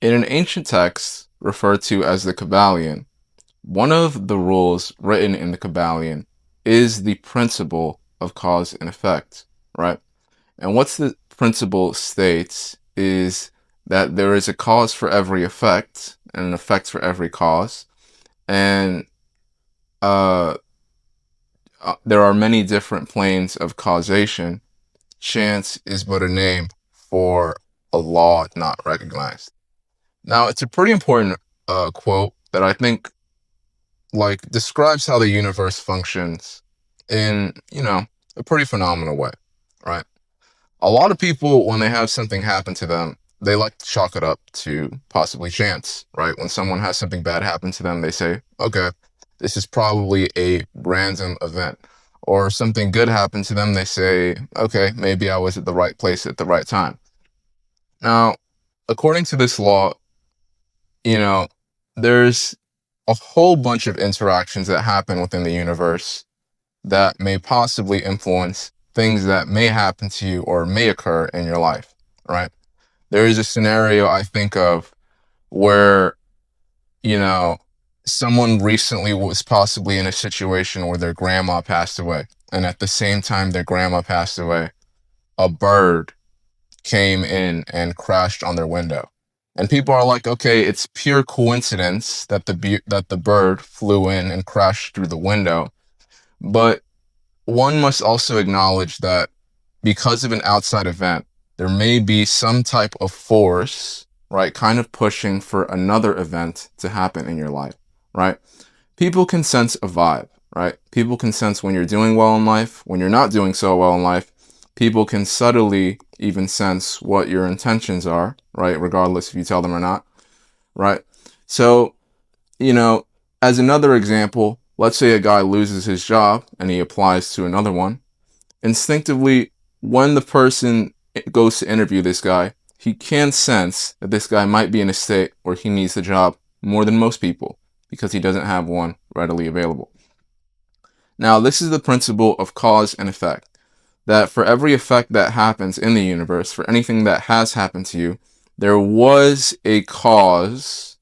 In an ancient text referred to as the Kabbalion, one of the rules written in the Kabbalion is the principle of cause and effect, right? And what the principle states is that there is a cause for every effect and an effect for every cause. And uh, there are many different planes of causation. Chance is but a name for a law not recognized. Now, it's a pretty important quote that I think describes how the universe functions in, a pretty phenomenal way, right? A lot of people, when they have something happen to them, they like to chalk it up to possibly chance, right? When someone has something bad happen to them, they say, okay, this is probably a random event. Or something good happened to them, they say, okay, maybe I was at the right place at the right time. Now, according to this law, you know, there's a whole bunch of interactions that happen within the universe that may possibly influence things that may happen to you or may occur in your life, right? There is a scenario I think of where, you know, someone recently was possibly in a situation where their grandma passed away. And at the same time their grandma passed away, a bird came in and crashed on their window. And people are like, okay, it's pure coincidence that the bird flew in and crashed through the window. But one must also acknowledge that because of an outside event, there may be some type of force, right, kind of pushing for another event to happen in your life, right? People can sense a vibe, right? People can sense when you're doing well in life, when you're not doing so well in life. People can subtly even sense what your intentions are, right? Regardless if you tell them or not, right? So, as another example, let's say a guy loses his job and he applies to another one. Instinctively, when the person goes to interview this guy, he can sense that this guy might be in a state where he needs the job more than most people because he doesn't have one readily available. Now, this is the principle of cause and effect, that for every effect that happens in the universe, for anything that has happened to you, there was a cause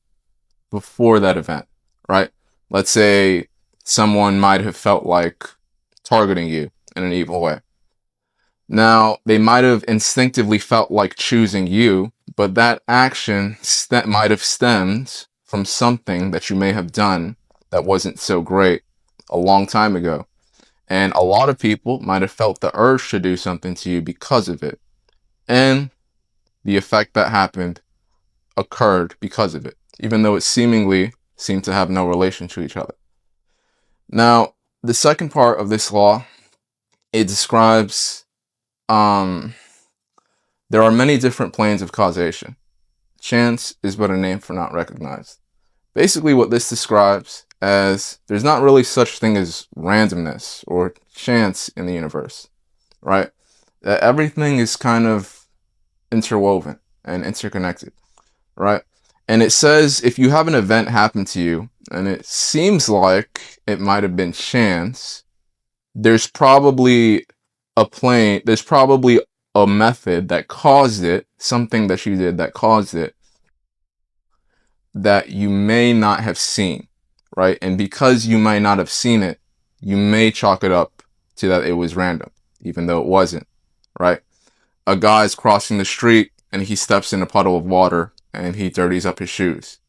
before that event, right? Let's say someone might have felt like targeting you in an evil way. Now, they might have instinctively felt like choosing you, but that action might have stemmed from something that you may have done that wasn't so great a long time ago. And a lot of people might have felt the urge to do something to you because of it. And the effect that happened occurred because of it, even though it seemingly seemed to have no relation to each other. Now, the second part of this law, it describes there are many different planes of causation. Chance is but a name for not recognized. Basically, what this describes as there's not really such thing as randomness or chance in the universe, right? That everything is kind of interwoven and interconnected, right? And it says if you have an event happen to you and it seems like it might have been chance, there's probably there's probably a method that caused it, something that you did that caused it, that you may not have seen, right? And because you might not have seen it, you may chalk it up to that it was random, even though it wasn't, right? A guy's crossing the street and he steps in a puddle of water and he dirties up his shoes.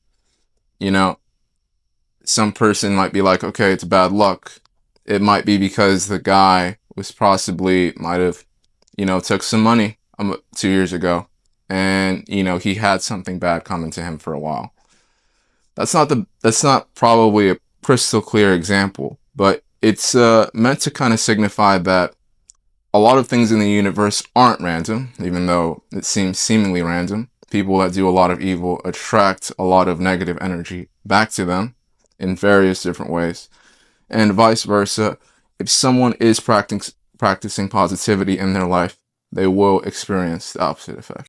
Some person might be like, okay, it's bad luck. It might be because the guy might have, took some money 2 years ago and, he had something bad coming to him for a while. That's not probably a crystal clear example, but it's meant to kind of signify that a lot of things in the universe aren't random, even though it seems seemingly random. People that do a lot of evil attract a lot of negative energy back to them in various different ways. And vice versa, if someone is practicing positivity in their life, they will experience the opposite effect.